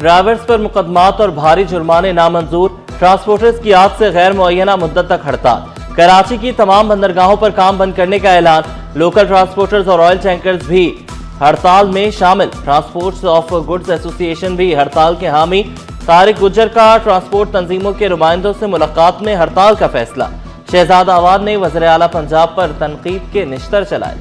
Drivers पर मुकदमात और भारी जुर्माने नामंजूर, ट्रांसपोर्टर्स की आज से गैर मुअय्यना मुद्दत तक हड़ताल। कराची की तमाम बंदरगाहों पर काम बंद करने का ऐलान, लोकल ट्रांसपोर्टर्स और ऑयल टैंकर्स भी हड़ताल में शामिल। ट्रांसपोर्ट ऑफ गुड्स एसोसिएशन भी हड़ताल के हामी। तारिक गुज्जर का ट्रांसपोर्ट तंजीमों के नुमाइंदों से मुलाकात में हड़ताल का फैसला। शहजादा अवाद ने वज़ीर आला पंजाब पर तनकीद के निश्तर चलाए।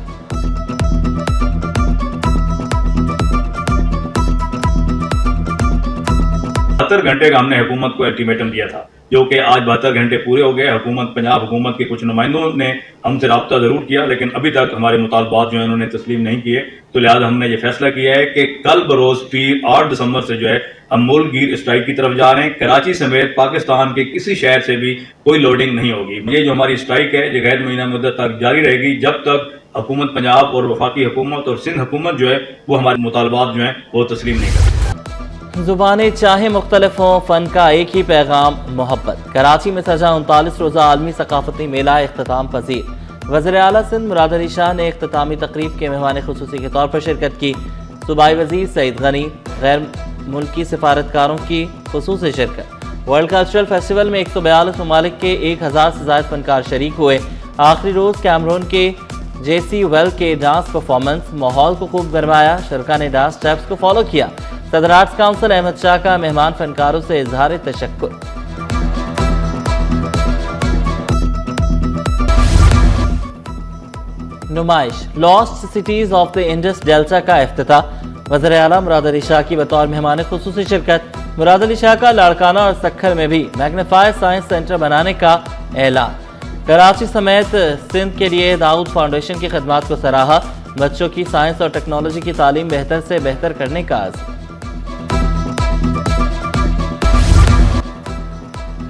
72 घंटे का हमने हुकूमत को अल्टीमेटम दिया था, जो कि आज 72 घंटे पूरे हो गए। हुकूमत पंजाब हुकूमत के कुछ नुमाइंदों ने हमसे रब्ता ज़रूर किया, लेकिन अभी तक हमारे मुतालबात जो है उन्होंने तस्लीम नहीं किए। तो लिहाजा हमने ये फैसला किया है कि कल बरोज़ पीर 8 दिसंबर से जो है हम मुल्क गिर स्ट्राइक की तरफ जा रहे हैं। कराची समेत पाकिस्तान के किसी शहर से भी कोई लोडिंग नहीं होगी। ये जो हमारी स्ट्राइक है ये गैर मुअय्यना मुद्दत तक जारी रहेगी, जब तक हुकूमत पंजाब और वफाकी हुकूमत और सिंध हुकूमत जो है वो हमारे मुतालबात जो है वो तस्लीम नहीं करती। ज़ुबानें चाहे मुख्तलिफ हों, फ़न का एक ही पैगाम मोहब्बत। कराची में सजा 39 रोज़ा आलमी सकाफती मेला इख्तिताम पजीर। वज़ीर आला सिंध मुराद अली शाह ने इख्तितामी तकरीब के मेहमान खुसूसी के तौर पर शिरकत की। सूबाई वज़ीर सईद गनी, गैर मुल्की सिफारतकारों की खुसूसी शिरकत। वर्ल्ड कल्चरल फेस्टिवल में 142 ममालिक के 1000 से ज़ायद फनकार शरीक हुए। आखिरी रोज़ कैमरून के जेसी वेल के डांस परफॉर्मेंस माहौल को खूब गरमाया। शरका ने डांस स्टेप्स को फॉलो किया। सदर आर्ट्स काउंसिल अहमद शाह का मेहमान फनकारों से इजहार तशक्कुर। नुमाइश lost cities of the Indus delta का इफ्तिताह। वज़ीर आला मुराद अली शाह की बतौर मेहमान खुसूसी शिरकत। मुराद अली शाह का लाड़काना और सक्खर में भी मैग्नीफायर साइंस सेंटर बनाने का ऐलान। कराची समेत सिंध के लिए दाऊद फाउंडेशन की खदमात को सराहा। बच्चों की साइंस और टेक्नोलॉजी की तालीम बेहतर से बेहतर करने का आज़म।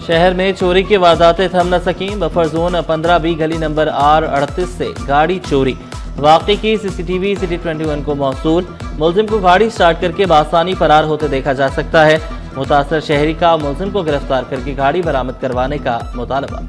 शहर में चोरी की वारदातें थम न सकीं। बफर जोन 15B गली नंबर R38 से गाड़ी चोरी। वाक़ई की CCTV सिटी 21 को मौसूल। मुलजिम को गाड़ी स्टार्ट करके बासानी फरार होते देखा जा सकता है। मुतासर शहरी का मुलजिम को गिरफ्तार करके गाड़ी बरामद करवाने का मुतालबा।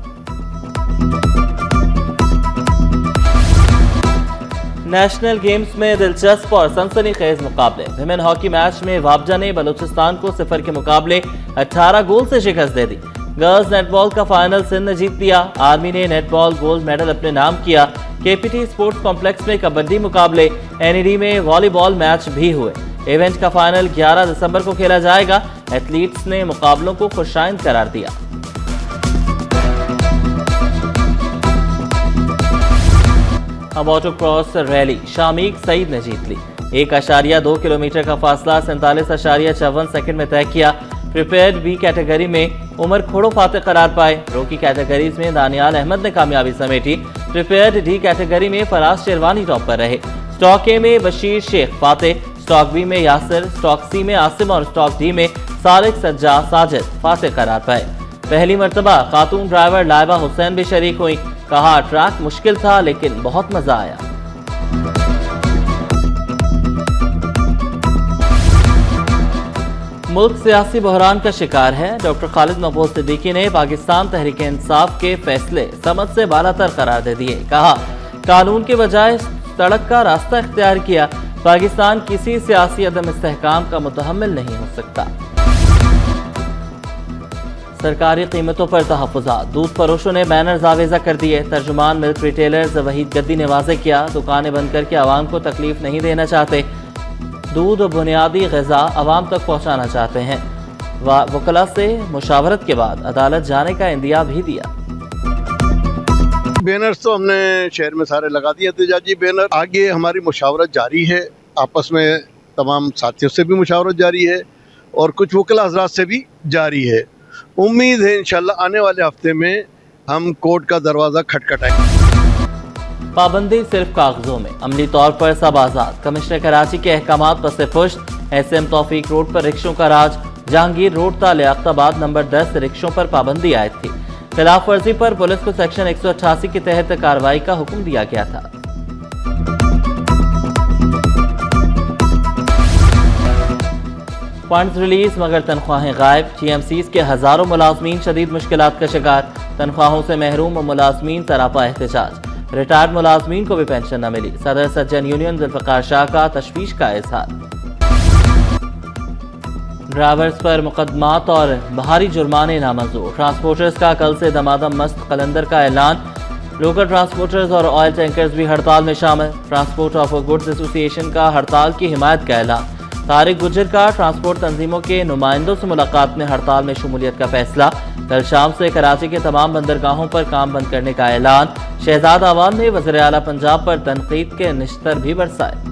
नेशनल गेम्स में दिलचस्प और सनसनीखेज मुकाबले। विमेन हॉकी मैच में वाबजा ने बलूचिस्तान को 0 के मुकाबले 18 गोल से शिकस्त दे दी। गर्ल्स नेटबॉल का फाइनल सिंध ने जीत लिया। आर्मी ने नेटबॉल गोल्ड मेडल अपने नाम किया। KPT स्पोर्ट्स कॉम्प्लेक्स में कबड्डी मुकाबले, NED में वॉलीबॉल मैच भी हुए। इवेंट का फाइनल 11 दिसंबर को खेला जाएगा। एथलीट्स ने मुकाबलों को खुशाइंद करार दिया। मोटो क्रॉस रैली शामीक सईद ने जीत ली। 1.2 किलोमीटर का फासला 47.54 सेकंड में तय किया। प्रिपेयर्ड B कैटेगरी में उमर खोड़ो फाते करार पाए। रोकी कैटेगरीज में दानियाल अहमद ने कामयाबी समेटी। प्रिपेयर्ड D कैटेगरी में फराज शेरवानी टॉप पर रहे। स्टॉक A में बशीर शेख फाते, स्टॉक B में यासिर, स्टॉक C में आसिम और स्टॉक D में सारिक सज्जा साजिद फाते करार पाए। पहली मर्तबा खातून ड्राइवर लाइबा हुसैन भी शरीक हुई। कहा ट्रैक मुश्किल था लेकिन बहुत मजा आया। मुल्क सियासी बहरान का शिकार है। डॉक्टर खालिद मकबूल सिद्दीकी ने पाकिस्तान तहरीक इंसाफ के फैसले समझ से बालातर करार दे दिए। कहा कानून के बजाय सड़क का रास्ता इख्तियार किया। पाकिस्तान किसी सियासी अदम इस्तेहकाम का मुतहम्मिल नहीं हो सकता। सरकारी कीमतों पर तहफ़्फ़ुज़ात। दूध फरोशों ने बैनर आवेज़ा कर दिए। तर्जुमान मिल्क रिटेलर्स वहीद गद्दी ने वाज़ेह किया दुकानें बंद करके आवाम को तकलीफ नहीं देना चाहते। दूध और बुनियादी ग़िज़ा आवाम तक पहुँचाना चाहते हैं। वकला से मुशावरत के बाद अदालत जाने का इंदिया भी दिया। बैनर्स तो हमने शहर में सारे लगा दिए एहतजाजी बैनर। आगे हमारी मुशावरत जारी है, आपस में तमाम साथियों से भी मुशावरत जारी है और कुछ वकला हज़रात से भी जारी है। उम्मीद है इंशाल्लाह आने वाले हफ्ते में हम कोर्ट का दरवाज़ा खटखटाएंगे। पाबंदी सिर्फ कागजों में, अमली तौर पर सब आज़ाद। कमिश्नर कराची के अहकामात पसे पुश्त। SM तौफीक रोड पर रिक्शों का राज। जहांगीर रोड ता लियाकताबाद नंबर 10 रिक्शों पर पाबंदी आयद थी। खिलाफ वर्जी पर पुलिस को सेक्शन 188 के तहत कार्रवाई का हुक्म दिया गया था। फंड्स रिलीज मगर तनख्वाहें गायब। GMCs के हजारों मुलाजमीन शदीद मुश्किलात का शिकार। तनख्वाहों से महरूम मुलाजमीन सरापा एहतजाज। रिटायर्ड मुलाजमीन को भी पेंशन न मिली। सदर सज्जन यूनियन जुल्फ़िकार शाह का तशवीश का इजहार। ڈرائیورز پر مقدمات اور بھاری جرمانے نامنظور، ٹرانسپورٹرز کا کل سے دمادم مست قلندر کا اعلان، لوکل ٹرانسپورٹرز اور آئل ٹینکرز بھی ہڑتال میں شامل، ٹرانسپورٹ آف گڈز ایسوسی ایشن کا ہڑتال کی حمایت کا اعلان، طارق گجر کا ٹرانسپورٹ تنظیموں کے نمائندوں سے ملاقات میں ہڑتال میں شمولیت کا فیصلہ، کل شام سے کراچی کے تمام بندرگاہوں پر کام بند کرنے کا اعلان، شہزاد اعوان نے وزیر اعلیٰ پنجاب پر تنقید کے نشتر بھی برسائے۔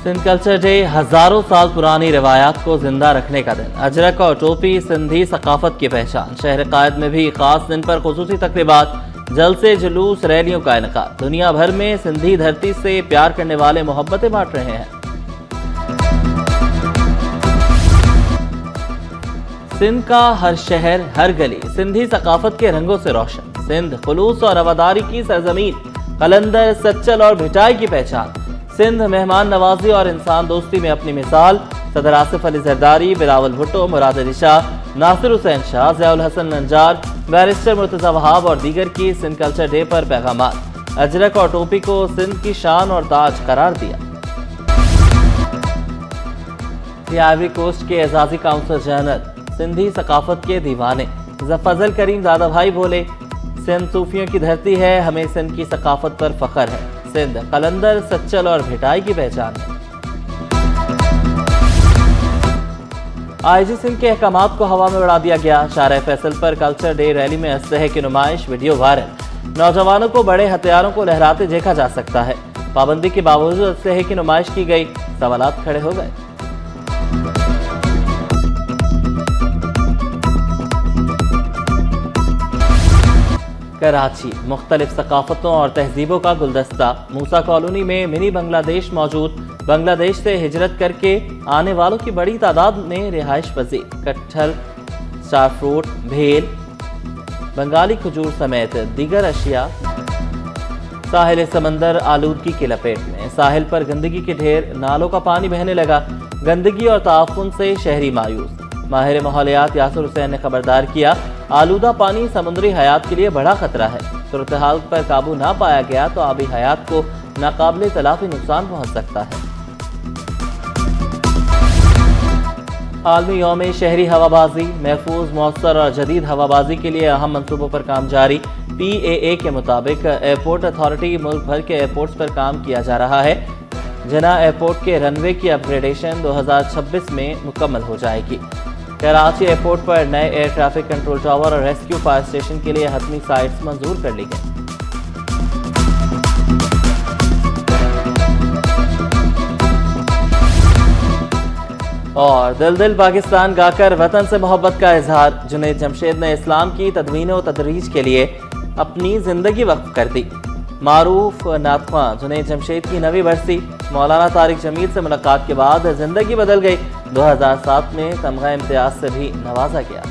سندھ کلچر ڈے ہزاروں سال پرانی روایات کو زندہ رکھنے کا دن، اجرک اور ٹوپی سندھی ثقافت کی پہچان، شہر قائد میں بھی خاص دن پر خصوصی تقریبات، جلسے جلوس ریلیوں کا انعقاد، دنیا بھر میں سندھی دھرتی سے پیار کرنے والے محبتیں بانٹ رہے ہیں۔ سندھ کا ہر شہر ہر گلی سندھی ثقافت کے رنگوں سے روشن، سندھ خلوص اور رواداری کی سرزمین، قلندر سچل اور بھٹائی کی پہچان، سندھ مہمان نوازی اور انسان دوستی میں اپنی مثال، صدر آصف علی زرداری، بلاول بھٹو، مراد علی شاہ، ناصر حسین شاہ، ضیاء الحسن ننجار، بیرسٹر مرتضی وہاب اور دیگر کی سندھ کلچر ڈے پر پیغامات، اجرک اور ٹوپی کو سندھ کی شان اور تاج قرار دیا۔ آئیوری کوسٹ کے اعزازی کونسل جنرل سندھی ثقافت کے دیوانے فضل کریم دادا بھائی بولے، سندھ صوفیوں کی دھرتی ہے، ہمیں سندھ کی ثقافت پر فخر ہے، سندھ قلندر سچل اور بھٹائی کی پہچان ہے۔ آئی جی سندھ کے احکامات کو ہوا میں اڑا دیا گیا، شارع فیصل پر کلچر ڈے ریلی میں اسلحے کی نمائش، ویڈیو وائرل، نوجوانوں کو بڑے ہتھیاروں کو لہراتے دیکھا جا سکتا ہے، پابندی کے باوجود اسلحے کی نمائش کی گئی، سوالات کھڑے ہو گئے۔ کراچی مختلف ثقافتوں اور تہذیبوں کا گلدستہ، موسیٰ کالونی میں منی بنگلہ دیش موجود، بنگلہ دیش سے ہجرت کر کے آنے والوں کی بڑی تعداد میں رہائش پذیر، کٹہل، اسٹار فروٹ، بھیل، بنگالی کھجور سمیت دیگر اشیاء، ساحل سمندر آلودگی کی لپیٹ میں، ساحل پر گندگی کے ڈھیر، نالوں کا پانی بہنے لگا، گندگی اور تعفن سے شہری مایوس، ماہر ماحولیات یاسر حسین نے خبردار کیا، آلودہ پانی سمندری حیات کے لیے بڑا خطرہ ہے، صورتحال پر قابو نہ پایا گیا تو آبی حیات کو ناقابل تلافی نقصان پہنچ سکتا ہے۔ عالمی یوم شہری ہوابازی، محفوظ، مؤثر اور جدید ہوابازی کے لیے اہم منصوبوں پر کام جاری، پی اے اے کے مطابق ایئرپورٹ اتھارٹی ملک بھر کے ایئرپورٹس پر کام کیا جا رہا ہے، جناح ایئرپورٹ کے رن وے کی اپ گریڈیشن 2026 میں مکمل ہو جائے گی، کراچی ایئرپورٹ پر نئے ایئر ٹریفک کنٹرول ٹاور اور ریسکیو فائر اسٹیشن کے لیے حتمی سائٹس منظور کر لی گئی۔ اور دل پاکستان گا کر وطن سے محبت کا اظہار، جنید جمشید نے اسلام کی تدوین و تدریج کے لیے اپنی زندگی وقف کر دی، معروف نعت خواں جنید جمشید کی 9ویں برسی، مولانا طارق جمیل سے ملاقات کے بعد زندگی بدل گئی، 2007 میں تمغہ امتیاز سے بھی نوازا گیا۔